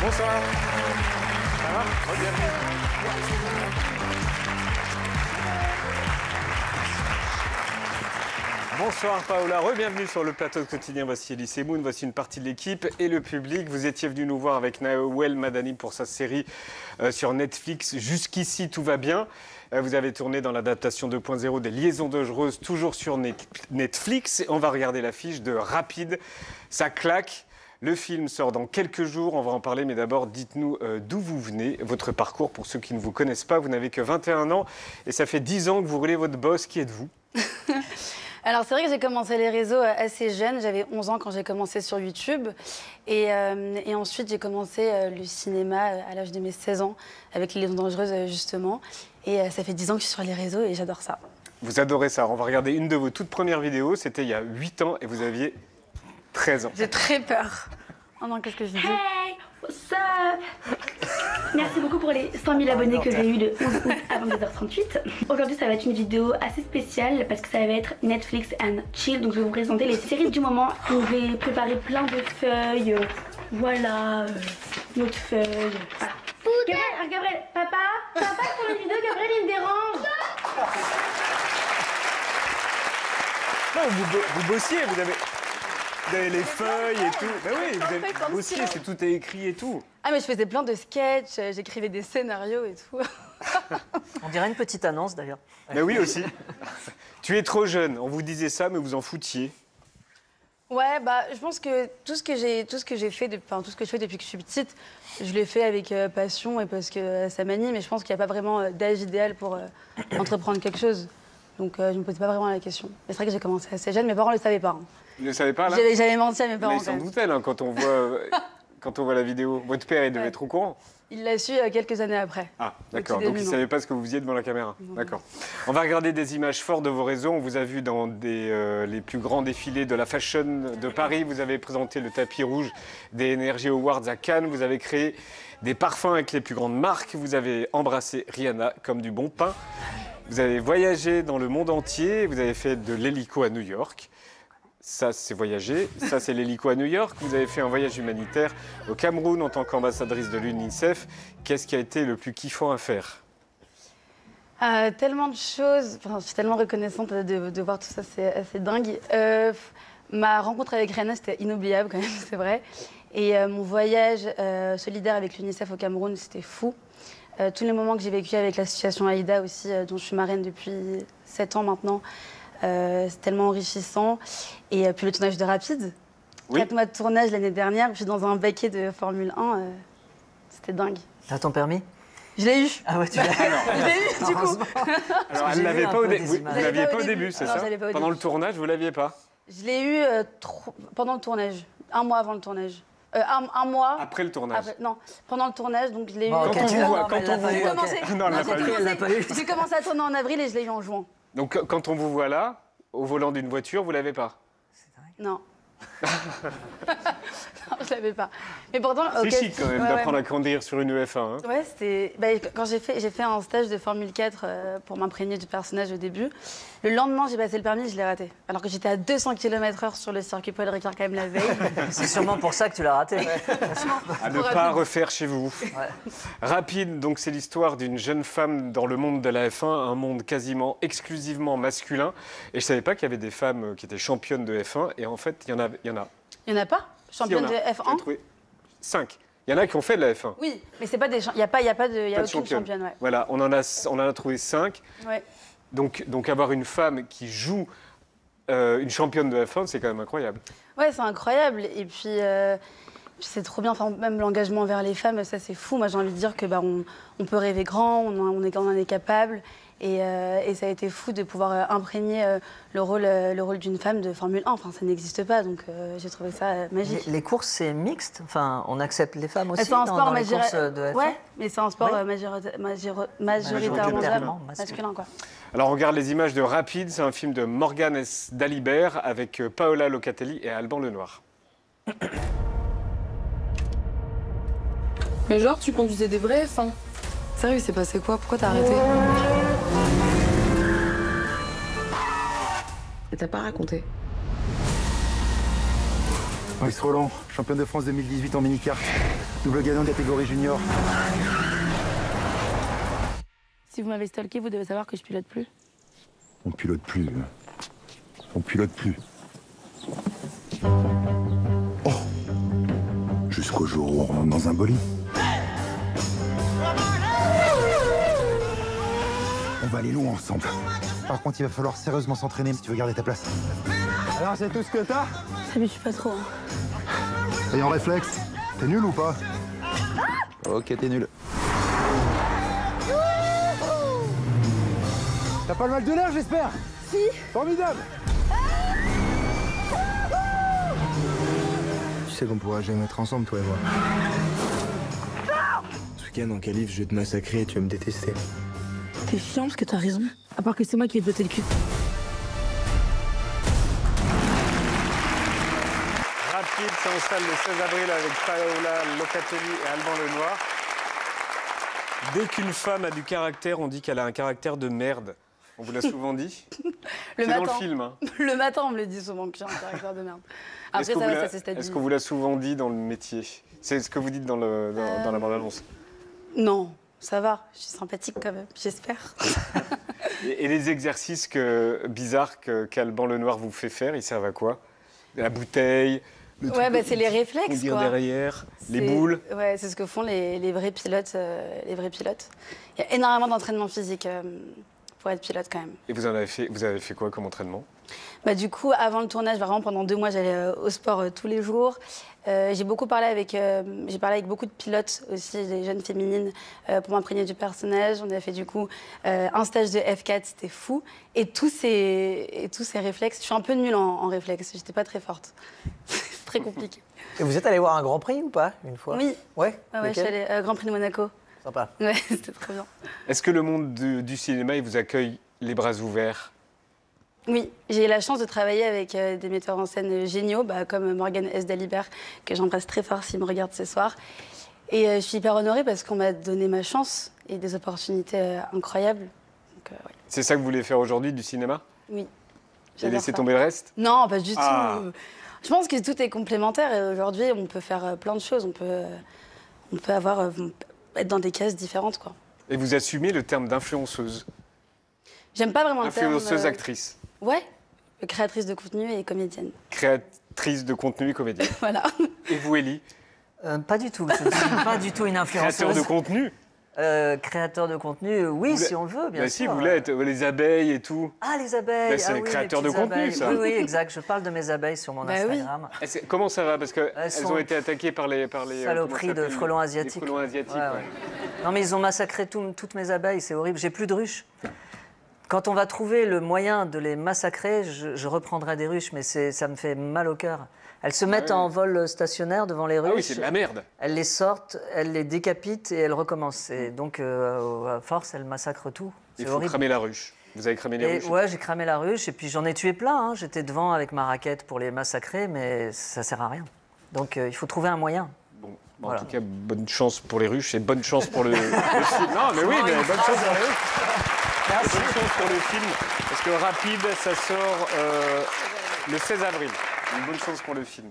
Bonsoir. Ça va? Bienvenue. Bonsoir Paola, re-bienvenue sur le plateau de Quotidien. Voici Elise Moon, voici une partie de l'équipe et le public. Vous étiez venu nous voir avec Nawel Madani pour sa série sur Netflix. Jusqu'ici, tout va bien. Vous avez tourné dans l'adaptation 2.0 des Liaisons dangereuses, toujours sur Netflix. On va regarder l'affiche de Rapide. Ça claque. Le film sort dans quelques jours, on va en parler, mais d'abord, dites-nous d'où vous venez, votre parcours. Pour ceux qui ne vous connaissent pas, vous n'avez que 21 ans et ça fait 10 ans que vous roulez votre boss. Qui êtes-vous? Alors c'est vrai que j'ai commencé les réseaux assez jeune, j'avais 11 ans quand j'ai commencé sur YouTube et ensuite j'ai commencé le cinéma à l'âge de mes 16 ans avec Les Liaisons dangereuses justement et ça fait 10 ans que je suis sur les réseaux et j'adore ça. Vous adorez ça. On va regarder une de vos toutes premières vidéos, c'était il y a 8 ans et vous aviez 13 ans. J'ai très peur. Oh non, qu'est-ce que je dis? Hey, what's up? Merci beaucoup pour les 100 000 abonnés que j'ai eu le 11 août à 22h38. Aujourd'hui, ça va être une vidéo assez spéciale parce que ça va être Netflix and chill. Donc, je vais vous présenter les séries du moment. On va préparer plein de feuilles. Voilà, notre feuille. Voilà. Gabriel, papa, pour la vidéo, Gabriel, il me dérange. Non, vous bossiez, vous avez les feuilles et tout. Ben oui, vous bossiez, tout est écrit et tout. Ah mais je faisais plein de sketchs, j'écrivais des scénarios et tout. On dirait une petite annonce d'ailleurs. Ben oui aussi. Tu es trop jeune, on vous disait ça, mais vous en foutiez. Ouais, bah je pense que tout ce que je fais depuis que je suis petite, je l'ai fait avec passion et parce que ça m'anime. Mais je pense qu'il n'y a pas vraiment d'âge idéal pour entreprendre quelque chose. Donc je ne me posais pas vraiment la question. Mais c'est vrai que j'ai commencé assez jeune, mes parents ne le savaient pas. Hein. Vous ne le savez pas là? J'avais menti à mes parents. Mais ils s'en doutaient là, quand on voit la vidéo. Votre père, il devait être au courant? Il l'a su quelques années après. Ah, d'accord. Donc il ne savait pas ce que vous faisiez devant la caméra. D'accord. On va regarder des images fortes de vos réseaux. On vous a vu dans les plus grands défilés de la fashion de Paris. Vous avez présenté le tapis rouge des Energy Awards à Cannes. Vous avez créé des parfums avec les plus grandes marques. Vous avez embrassé Rihanna comme du bon pain. Vous avez voyagé dans le monde entier. Vous avez fait de l'hélico à New York. Ça, c'est voyager. Ça, c'est l'hélico à New York. Vous avez fait un voyage humanitaire au Cameroun en tant qu'ambassadrice de l'UNICEF. Qu'est-ce qui a été le plus kiffant à faire? Tellement de choses. Enfin, je suis tellement reconnaissante de voir tout ça, c'est assez dingue. Ma rencontre avec Rihanna, c'était inoubliable quand même, c'est vrai. Et mon voyage solidaire avec l'UNICEF au Cameroun, c'était fou. Tous les moments que j'ai vécu avec la situation Aïda aussi, dont je suis marraine depuis 7 ans maintenant, c'est tellement enrichissant. Et puis le tournage de Rapide, oui. 4 mois de tournage l'année dernière, je suis dans un baquet de Formule 1, c'était dingue. T'as ton permis? Je l'ai eu. Ah ouais, tu l'as eu. Je l'ai eu, du coup. Alors, elle ne l'avait pas au début. Vous ne l'aviez pas au début, c'est ça? Pendant le tournage, vous ne l'aviez pas? Je l'ai eu pendant le tournage, 1 mois avant le tournage. Un mois. Après le tournage? Non, pendant le tournage, donc je l'ai eu. Quand on vous voit, quand on vous voit. Non, elle l'a pas eu. J'ai commencé à tourner en avril et je l'ai eu en juin. Donc quand on vous voit là, au volant d'une voiture, vous l'avez pas? Non. Non, je l'avais pas. Mais pourtant, c'est chic quand même d'apprendre à conduire sur une EF1. Hein. Ouais, c'était. Bah, quand j'ai fait un stage de Formule 4 pour m'imprégner du personnage au début. Le lendemain, j'ai passé le permis, je l'ai raté. Alors que j'étais à 200 km/h sur le circuit Paul Ricard quand même la veille. C'est sûrement pour ça que tu l'as raté. À ne pas refaire chez vous. Ouais. Rapide, donc c'est l'histoire d'une jeune femme dans le monde de la F1, un monde quasiment exclusivement masculin. Et je savais pas qu'il y avait des femmes qui étaient championnes de F1. Et en fait, il y en a. Il y en a pas? Championne de F1? 5. Il y en a qui ont fait de la F1. Oui, mais c'est pas des. Il y a aucune championne. Ouais. Voilà, on en a trouvé 5. Ouais. Donc avoir une femme qui joue une championne de F1, c'est quand même incroyable. Ouais, c'est incroyable. Et puis c'est trop bien. Enfin, même l'engagement envers les femmes, ça c'est fou. Moi, j'ai envie de dire que on peut rêver grand, on en est capable. Et ça a été fou de pouvoir imprégner le rôle d'une femme de Formule 1. Enfin, ça n'existe pas, donc j'ai trouvé ça magique. Les courses, c'est mixte? Enfin, on accepte les femmes aussi dans les courses de F1? Ouais, mais c'est un sport majoritairement masculin, quoi. Alors, on regarde les images de Rapide. C'est un film de Morgane S. Dalibert avec Paola Locatelli et Alban Lenoir. Mais genre, tu conduisais des vrais F1? Sérieux, il s'est passé quoi? Pourquoi t'as arrêté? Et t'as pas raconté? Max Roland, champion de France 2018 en mini-kart. Double gagnant catégorie junior. Si vous m'avez stalké, vous devez savoir que je pilote plus. On pilote plus. On pilote plus. Oh. Jusqu'au jour où on rentre dans un bolide. On va aller loin ensemble. Par contre, il va falloir sérieusement s'entraîner si tu veux garder ta place. Alors, c'est tout ce que t'as? Ça me tue pas trop. Hein. Et en réflexe, t'es nul ou pas? Ok, t'es nul. T'as pas le mal de l'air, j'espère? Si. Formidable. Tu sais qu'on pourra jamais être ensemble, toi et moi. Ce week-end, en qualif, je vais te massacrer et tu vas me détester. T'es chiant parce que t'as raison. À part que c'est moi qui vais te botter le cul. Rapide s'installe le 16 avril avec Paola Locatelli et Alban Lenoir. Dès qu'une femme a du caractère, on dit qu'elle a un caractère de merde. On vous l'a souvent dit? C'est dans le film. Hein. Le matin, on me le dit souvent que j'ai un caractère de merde. Après, ça va, ça s'est stabilisé. Est-ce qu'on vous l'a souvent dit dans le métier? C'est ce que vous dites dans la bande-annonce? Non, ça va. Je suis sympathique quand même, j'espère. Et les exercices bizarres qu'Alban Lenoir vous fait faire, ils servent à quoi? La bouteille? Ouais, bah, c'est les réflexes, quoi. Derrière, les boules. Ouais, c'est ce que font les vrais pilotes. Il y a énormément d'entraînement physique pour être pilote quand même. Et vous avez fait quoi comme entraînement? Bah, du coup, avant le tournage, vraiment pendant 2 mois, j'allais au sport tous les jours. J'ai parlé avec beaucoup de pilotes aussi, des jeunes féminines, pour m'imprégner du personnage. On a fait du coup un stage de F4, c'était fou. Et tous ces réflexes, je suis un peu nulle en réflexes, j'étais pas très forte. C'est très compliqué. Et vous êtes allé voir un Grand Prix ou pas, une fois? Oui. Ouais, je suis allée Grand Prix de Monaco. Sympa. Ouais, c'était très bien. Est-ce que le monde du cinéma, il vous accueille les bras ouverts? Oui, j'ai eu la chance de travailler avec des metteurs en scène géniaux, comme Morgane S. Dalibert, que j'embrasse très fort s'il me regarde ce soir. Et je suis hyper honorée parce qu'on m'a donné ma chance et des opportunités incroyables. Donc, ouais. C'est ça que vous voulez faire aujourd'hui, du cinéma? Oui. Et laisser tomber le reste? Non, pas du tout. Je pense que tout est complémentaire et aujourd'hui, on peut faire plein de choses. On peut être dans des cases différentes, quoi. Et vous assumez le terme d'influenceuse? J'aime pas vraiment le terme. Influenceuse actrice? Ouais, créatrice de contenu et comédienne. Créatrice de contenu et comédienne. Voilà. Et vous, Élie? Pas du tout. Je ne suis pas du tout une influenceuse. Créateur de contenu? Créateur de contenu, oui, si on le veut, bien sûr. Si, vous l'êtes, les abeilles et tout. Ah, les abeilles. C'est oui, créateur de les contenu, abeilles. ça. Oui, exact. Je parle de mes abeilles sur mon Instagram. Oui. Comment ça va? Parce qu'elles ont été attaquées par les saloperies de frelons asiatiques. Les frelons asiatiques, ouais. Non, mais ils ont massacré toutes mes abeilles, c'est horrible. J'ai plus de ruches. Quand on va trouver le moyen de les massacrer, je reprendrai des ruches, mais ça me fait mal au cœur. Elles se mettent en vol stationnaire devant les ruches. Ah oui, c'est de la merde. Elles les sortent, elles les décapitent et elles recommencent. Et donc, à force, elles massacrent tout. Il faut cramer la ruche. Vous avez cramé les ruches? Ouais, j'ai cramé la ruche et puis j'en ai tué plein. Hein. J'étais devant avec ma raquette pour les massacrer, mais ça sert à rien. Donc, il faut trouver un moyen. Bon, voilà. En tout cas, bonne chance pour les ruches et bonne chance pour le film. Non, mais oui, mais bonne chance pour les ruches. Merci. Bonne chance pour le film, parce que Rapide, ça sort le 16 avril. Une bonne chance pour le film.